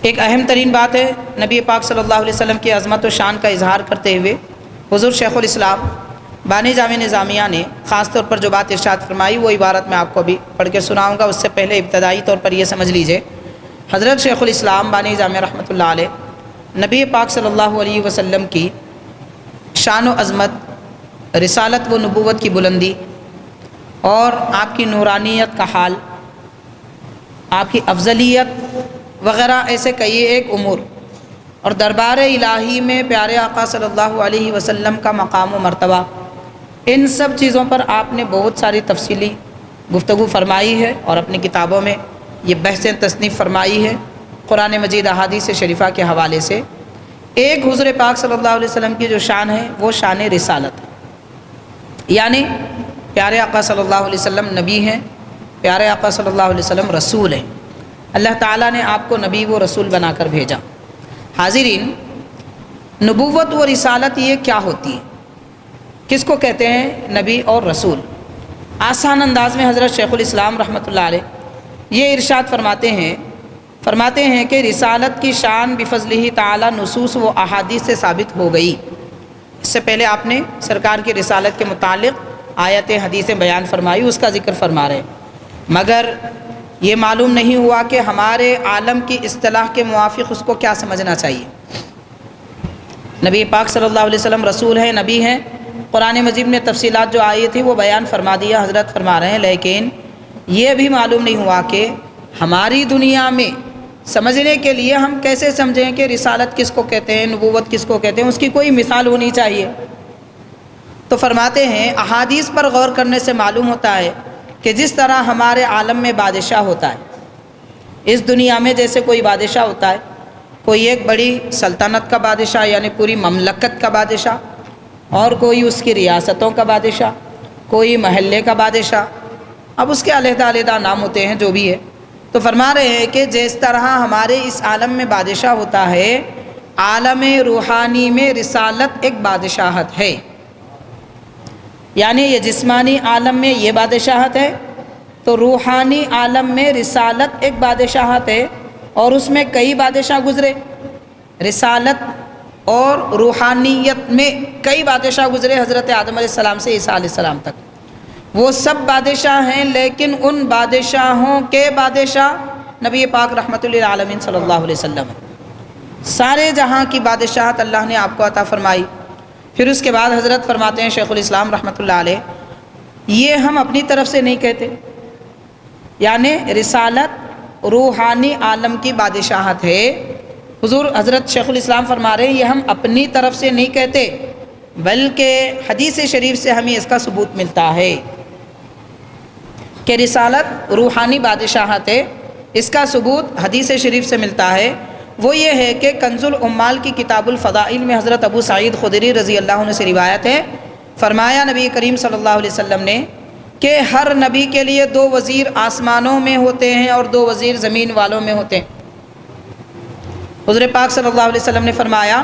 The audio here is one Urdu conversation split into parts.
ایک اہم ترین بات ہے نبی پاک صلی اللہ علیہ وسلم کی عظمت و شان کا اظہار کرتے ہوئے حضور شیخ الاسلام بانی جامع نظامیہ نے خاص طور پر جو بات ارشاد فرمائی وہ عبارت میں آپ کو ابھی پڑھ کے سناؤں گا۔ اس سے پہلے ابتدائی طور پر یہ سمجھ لیجئے، حضرت شیخ الاسلام بانی جامع رحمۃ اللہ علیہ نبی پاک صلی اللہ علیہ وسلم کی شان و عظمت، رسالت و نبوت کی بلندی اور آپ کی نورانیت کا حال، آپ کی افضلیت وغیرہ ایسے کئی ایک امور اور دربار الہی میں پیارے آقا صلی اللہ علیہ وسلم کا مقام و مرتبہ، ان سب چیزوں پر آپ نے بہت ساری تفصیلی گفتگو فرمائی ہے اور اپنی کتابوں میں یہ بحثیں تصنیف فرمائی ہے قرآن مجید احادیث شریفہ کے حوالے سے۔ ایک حضور پاک صلی اللہ علیہ وسلم کی جو شان ہے وہ شان رسالت ہے، یعنی پیارے آقا صلی اللہ علیہ وسلم نبی ہیں، پیارے آقا صلی اللہ علیہ وسلم رسول ہیں، اللہ تعالیٰ نے آپ کو نبی و رسول بنا کر بھیجا۔ حاضرین، نبوت و رسالت یہ کیا ہوتی ہے؟ کس کو کہتے ہیں نبی اور رسول؟ آسان انداز میں حضرت شیخ الاسلام رحمۃ اللہ علیہ یہ ارشاد فرماتے ہیں کہ رسالت کی شان بفضلہ تعالی نصوص و احادیث سے ثابت ہو گئی۔ اس سے پہلے آپ نے سرکار کی رسالت کے متعلق آیتیں حدیثیں بیان فرمائی، اس کا ذکر فرما رہے ہیں، مگر یہ معلوم نہیں ہوا کہ ہمارے عالم کی اصطلاح کے موافق اس کو کیا سمجھنا چاہیے۔ نبی پاک صلی اللہ علیہ وسلم رسول ہیں، نبی ہیں، قرآن مجید میں تفصیلات جو آئی تھی وہ بیان فرما دیا، حضرت فرما رہے ہیں، لیکن یہ بھی معلوم نہیں ہوا کہ ہماری دنیا میں سمجھنے کے لیے ہم کیسے سمجھیں کہ رسالت کس کو کہتے ہیں، نبوت کس کو کہتے ہیں، اس کی کوئی مثال ہونی چاہیے۔ تو فرماتے ہیں احادیث پر غور کرنے سے معلوم ہوتا ہے کہ جس طرح ہمارے عالم میں بادشاہ ہوتا ہے، اس دنیا میں جیسے کوئی بادشاہ ہوتا ہے، کوئی ایک بڑی سلطنت کا بادشاہ یعنی پوری مملکت کا بادشاہ، اور کوئی اس کی ریاستوں کا بادشاہ، کوئی محلے کا بادشاہ، اب اس کے علیحدہ علیحدہ نام ہوتے ہیں جو بھی ہے۔ تو فرما رہے ہیں کہ جس طرح ہمارے اس عالم میں بادشاہ ہوتا ہے، عالم روحانی میں رسالت ایک بادشاہت ہے، یعنی یہ جسمانی عالم میں یہ بادشاہت ہے تو روحانی عالم میں رسالت ایک بادشاہت ہے، اور اس میں کئی بادشاہ گزرے، رسالت اور روحانیت میں کئی بادشاہ گزرے، حضرت آدم علیہ السلام سے عیسیٰ علیہ السلام تک، وہ سب بادشاہ ہیں، لیکن ان بادشاہوں کے بادشاہ نبی پاک رحمۃ للعالمین صلی اللہ علیہ وسلم ہیں۔ سارے جہاں کی بادشاہت اللہ نے آپ کو عطا فرمائی۔ پھر اس کے بعد حضرت فرماتے ہیں شیخ الاسلام رحمۃ اللہ علیہ، یہ ہم اپنی طرف سے نہیں کہتے، یعنی رسالت روحانی عالم کی بادشاہت ہے۔ حضور حضرت شیخ الاسلام فرما رہے ہیں یہ ہم اپنی طرف سے نہیں کہتے، بلکہ حدیث شریف سے ہمیں اس کا ثبوت ملتا ہے کہ رسالت روحانی بادشاہت ہے۔ اس کا ثبوت حدیث شریف سے ملتا ہے، وہ یہ ہے کہ کنز العمال کی کتاب الفضائل میں حضرت ابو سعید خدری رضی اللہ عنہ سے روایت ہے، فرمایا نبی کریم صلی اللہ علیہ وسلم نے کہ ہر نبی کے لیے 2 وزیر آسمانوں میں ہوتے ہیں اور 2 وزیر زمین والوں میں ہوتے ہیں۔ حضور پاک صلی اللہ علیہ وسلم نے فرمایا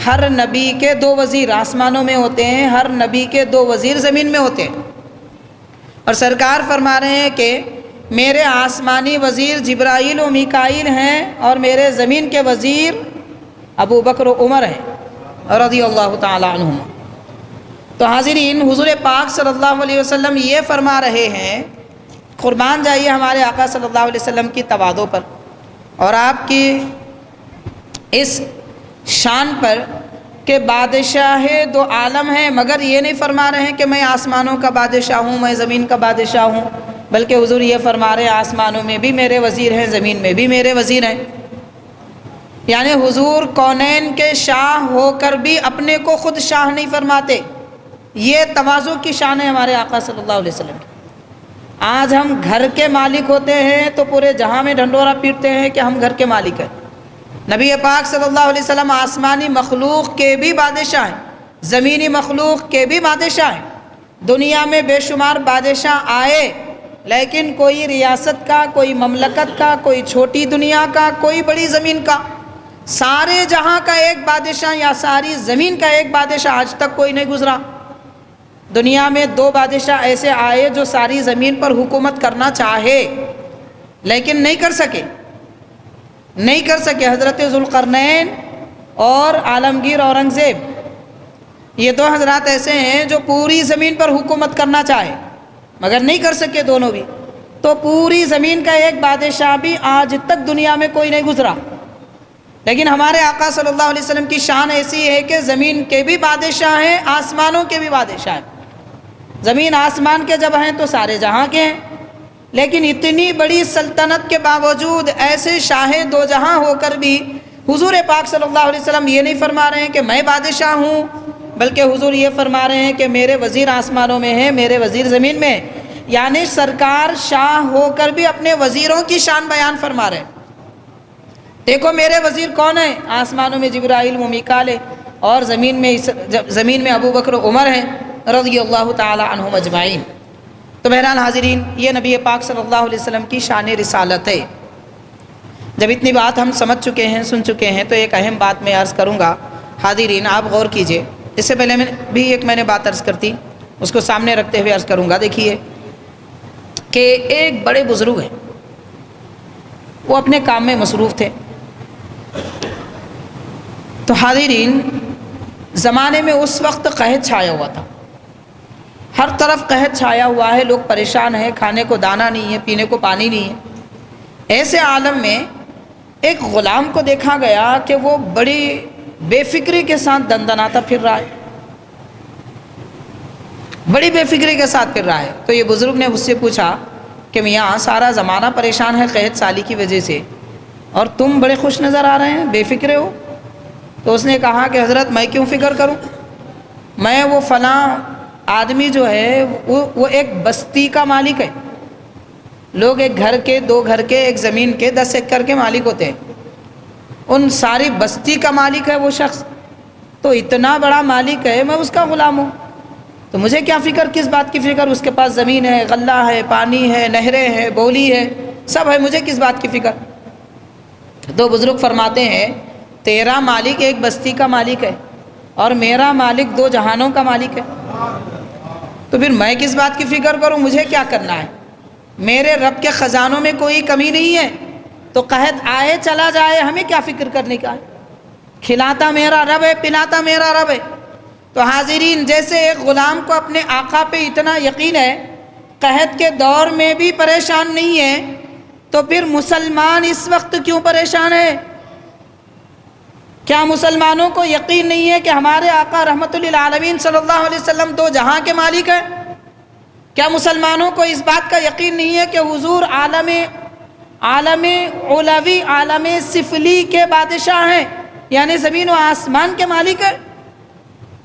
ہر نبی کے 2 وزیر آسمانوں میں ہوتے ہیں، ہر نبی کے 2 وزیر زمین میں ہوتے ہیں، اور سرکار فرما رہے ہیں کہ میرے آسمانی وزیر جبرائیل و میکائیل ہیں اور میرے زمین کے وزیر ابو بکر و عمر ہیں رضی اللہ تعالی عنہم۔ تو حاضرین، حضور پاک صلی اللہ علیہ وسلم یہ فرما رہے ہیں، قربان جائیے ہمارے آقا صلی اللہ علیہ وسلم کی تواضع پر اور آپ کی اس شان پر کہ بادشاہ 2 عالم ہیں، مگر یہ نہیں فرما رہے ہیں کہ میں آسمانوں کا بادشاہ ہوں، میں زمین کا بادشاہ ہوں، بلکہ حضور یہ فرما رہے ہیں آسمانوں میں بھی میرے وزیر ہیں، زمین میں بھی میرے وزیر ہیں، یعنی حضور کونین کے شاہ ہو کر بھی اپنے کو خود شاہ نہیں فرماتے۔ یہ تواضع کی شان ہے ہمارے آقا صلی اللہ علیہ وسلم کی۔ آج ہم گھر کے مالک ہوتے ہیں تو پورے جہاں میں ڈھنڈورا پیٹتے ہیں کہ ہم گھر کے مالک ہیں۔ نبی پاک صلی اللہ علیہ وسلم آسمانی مخلوق کے بھی بادشاہ ہیں، زمینی مخلوق کے بھی بادشاہ ہیں۔ دنیا میں بے شمار بادشاہ آئے، لیکن کوئی ریاست کا، کوئی مملکت کا، کوئی چھوٹی دنیا کا، کوئی بڑی زمین کا، سارے جہاں کا ایک بادشاہ یا ساری زمین کا ایک بادشاہ آج تک کوئی نہیں گزرا۔ دنیا میں 2 بادشاہ ایسے آئے جو ساری زمین پر حکومت کرنا چاہے لیکن نہیں کر سکے، نہیں کر سکے حضرت ذوالقرنین اور عالمگیر اورنگزیب، یہ دو حضرات ایسے ہیں جو پوری زمین پر حکومت کرنا چاہے مگر نہیں کر سکے دونوں بھی. تو پوری زمین کا ایک بادشاہ بھی آج تک دنیا میں کوئی نہیں گزرا. لیکن ہمارے آقا صلی اللہ علیہ وسلم کی شان ایسی ہے کہ زمین کے بھی بادشاہ ہیں، آسمانوں کے بھی بادشاہ ہیں. زمین آسمان کے جب ہیں تو سارے جہاں کے ہیں، لیکن اتنی بڑی سلطنت کے باوجود ایسے شاہ دو جہاں ہو کر بھی حضور پاک صلی اللہ علیہ وسلم یہ نہیں فرما رہے ہیں کہ میں بادشاہ ہوں، بلکہ حضور یہ فرما رہے ہیں کہ میرے وزیر آسمانوں میں ہیں، میرے وزیر زمین میں ہیں. یعنی سرکار شاہ ہو کر بھی اپنے وزیروں کی شان بیان فرما رہے ہیں. دیکھو میرے وزیر کون ہیں؟ آسمانوں میں جبرائیل و میکال ہے، اور زمین میں ابو بکر و عمر ہیں رضی اللہ تعالی عنہم اجمعین. تو بہرحال حاضرین، یہ نبی پاک صلی اللہ علیہ وسلم کی شان رسالت ہے. جب اتنی بات ہم سمجھ چکے ہیں، سن چکے ہیں، تو ایک اہم بات میں عرض کروں گا. حاضرین آپ غور کیجئے. اس سے پہلے میں نے بات عرض کرتی، اس کو سامنے رکھتے ہوئے عرض کروں گا. دیکھیے کہ ایک بڑے بزرگ ہیں، وہ اپنے کام میں مصروف تھے. تو حاضرین زمانے میں اس وقت قحط چھایا ہوا تھا، ہر طرف قحط چھایا ہوا ہے، لوگ پریشان ہیں، کھانے کو دانہ نہیں ہے، پینے کو پانی نہیں ہے. ایسے عالم میں ایک غلام کو دیکھا گیا کہ وہ بڑی بے فکری کے ساتھ دندناتا پھر رہا ہے، بڑی بے فکری کے ساتھ پھر رہا ہے. تو یہ بزرگ نے اس سے پوچھا کہ میاں سارا زمانہ پریشان ہے قحط سالی کی وجہ سے، اور تم بڑے خوش نظر آ رہے ہیں، بے فکرے ہو. تو اس نے کہا کہ حضرت میں کیوں فکر کروں، میں وہ فلاں آدمی جو ہے وہ ایک بستی کا مالک ہے. لوگ ایک گھر کے، دو گھر کے، ایک زمین کے 10 ایکڑ کے مالک ہوتے ہیں. ان ساری بستی کا مالک ہے وہ شخص، تو اتنا بڑا مالک ہے، میں اس کا غلام ہوں. تو مجھے کیا فکر، کس بات کی فکر؟ اس کے پاس زمین ہے، غلہ ہے، پانی ہے، نہریں ہیں، بولی ہے، سب ہے، مجھے کس بات کی فکر؟ تو بزرگ فرماتے ہیں تیرا مالک ایک بستی کا مالک ہے اور میرا مالک 2 جہانوں کا مالک ہے، تو پھر میں کس بات کی فکر کروں؟ مجھے کیا کرنا ہے؟ میرے رب کے خزانوں میں کوئی کمی نہیں ہے، تو قحط آئے چلا جائے، ہمیں کیا فکر کرنے کا ہے؟ کھلاتا میرا رب ہے، پلاتا میرا رب ہے. تو حاضرین جیسے ایک غلام کو اپنے آقا پہ اتنا یقین ہے، قحط کے دور میں بھی پریشان نہیں ہے، تو پھر مسلمان اس وقت کیوں پریشان ہے؟ کیا مسلمانوں کو یقین نہیں ہے کہ ہمارے آقا رحمت للعالمین صلی اللہ علیہ وسلم 2 جہاں کے مالک ہیں؟ کیا مسلمانوں کو اس بات کا یقین نہیں ہے کہ حضور عالم علوی، عالم سفلی کے بادشاہ ہیں، یعنی زمین و آسمان کے مالک ہیں؟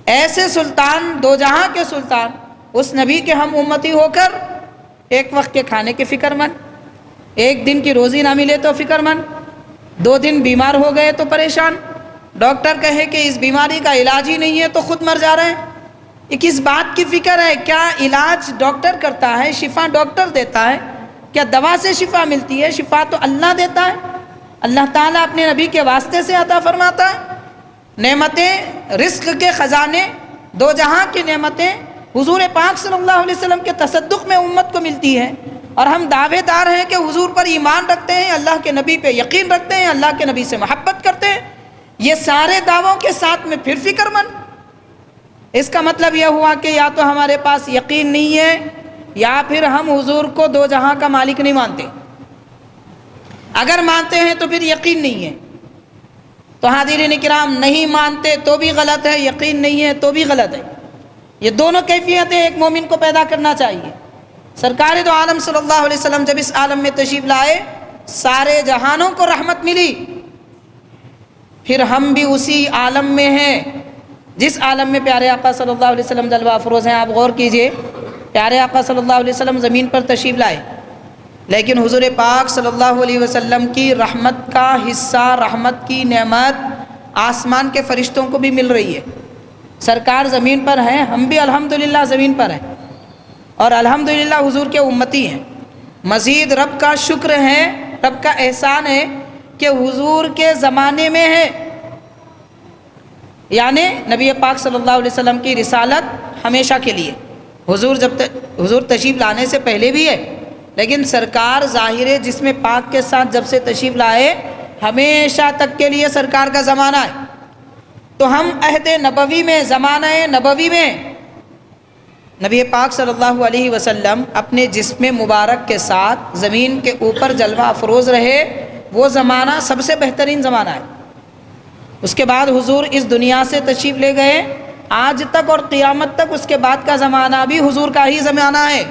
ایسے سلطان، 2 جہاں کے سلطان، اس نبی کے ہم امتی ہو کر ایک وقت کے کھانے کی فکر مند، ایک دن کی روزی نہ ملے تو فکر مند، 2 دن بیمار ہو گئے تو پریشان، ڈاکٹر کہے کہ اس بیماری کا علاج ہی نہیں ہے تو خود مر جا رہے ہیں. یہ کس بات کی فکر ہے؟ کیا علاج ڈاکٹر کرتا ہے، شفا ڈاکٹر دیتا ہے؟ کیا دوا سے شفا ملتی ہے؟ شفا تو اللہ دیتا ہے، اللہ تعالیٰ اپنے نبی کے واسطے سے عطا فرماتا ہے. نعمتیں، رزق کے خزانے، 2 جہاں کی نعمتیں حضور پاک صلی اللہ علیہ وسلم کے تصدق میں امت کو ملتی ہے، اور ہم دعوے دار ہیں کہ حضور پر ایمان رکھتے ہیں، اللہ کے نبی پہ یقین رکھتے ہیں، اللہ کے نبی سے محبت کرتے ہیں. یہ سارے دعووں کے ساتھ میں پھر فکر مند. اس کا مطلب یہ ہوا کہ یا تو ہمارے پاس یقین نہیں ہے، یا پھر ہم حضور کو 2 جہاں کا مالک نہیں مانتے. اگر مانتے ہیں تو پھر یقین نہیں ہے. تو حاضرین کرام، نہیں مانتے تو بھی غلط ہے، یقین نہیں ہے تو بھی غلط ہے. یہ دونوں کیفیتیں ایک مومن کو پیدا کرنا چاہیے. سرکار دو عالم صلی اللہ علیہ وسلم جب اس عالم میں تشریف لائے، سارے جہانوں کو رحمت ملی. پھر ہم بھی اسی عالم میں ہیں جس عالم میں پیارے آقا صلی اللہ علیہ وسلم جلوہ افروز ہیں. آپ غور کیجئے، پیارے آقا صلی اللہ علیہ وسلم زمین پر تشریف لائے، لیکن حضور پاک صلی اللہ علیہ وسلم کی رحمت کا حصہ، رحمت کی نعمت آسمان کے فرشتوں کو بھی مل رہی ہے. سرکار زمین پر ہیں، ہم بھی الحمدللہ زمین پر ہیں، اور الحمدللہ حضور کے امتی ہیں. مزید رب کا شکر ہے، رب کا احسان ہے کہ حضور کے زمانے میں ہے، یعنی نبی پاک صلی اللہ علیہ وسلم کی رسالت ہمیشہ کے لیے. حضور تشریف لانے سے پہلے بھی ہے، لیکن سرکار ظاہر جسم پاک کے ساتھ جب سے تشریف لائے، ہمیشہ تک کے لیے سرکار کا زمانہ ہے. تو ہم عہد نبوی میں، زمانہ نبوی میں نبی پاک صلی اللہ علیہ وسلم اپنے جسم مبارک کے ساتھ زمین کے اوپر جلوہ افروز رہے، وہ زمانہ سب سے بہترین زمانہ ہے. اس کے بعد حضور اس دنیا سے تشریف لے گئے، آج تک اور قیامت تک اس کے بعد کا زمانہ بھی حضور کا ہی زمانہ ہے.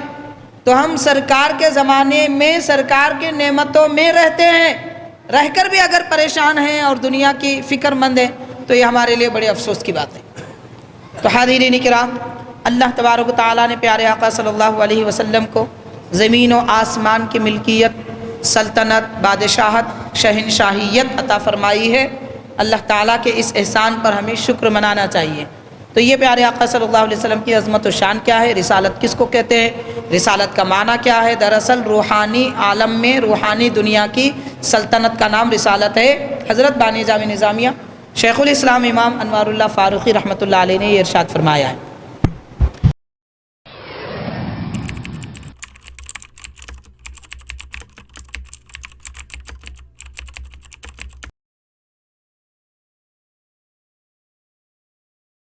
تو ہم سرکار کے زمانے میں، سرکار کے نعمتوں میں رہتے ہیں، رہ کر بھی اگر پریشان ہیں اور دنیا کی فکر مند ہیں تو یہ ہمارے لیے بڑے افسوس کی بات ہے. تو حاضرین کرام، اللہ تبارک و تعالیٰ نے پیارے آقا صلی اللہ علیہ وسلم کو زمین و آسمان کی ملکیت، سلطنت، بادشاہت، شہنشاہیت عطا فرمائی ہے. اللہ تعالیٰ کے اس احسان پر ہمیں شکر منانا چاہیے. تو یہ پیارے آقا صلی اللہ علیہ وسلم کی عظمت و شان کیا ہے، رسالت کس کو کہتے ہیں، رسالت کا معنی کیا ہے؟ دراصل روحانی عالم میں، روحانی دنیا کی سلطنت کا نام رسالت ہے. حضرت بانی جامع نظامیہ شیخ الاسلام امام انوار اللہ فاروقی رحمۃ اللہ علیہ نے یہ ارشاد فرمایا ہے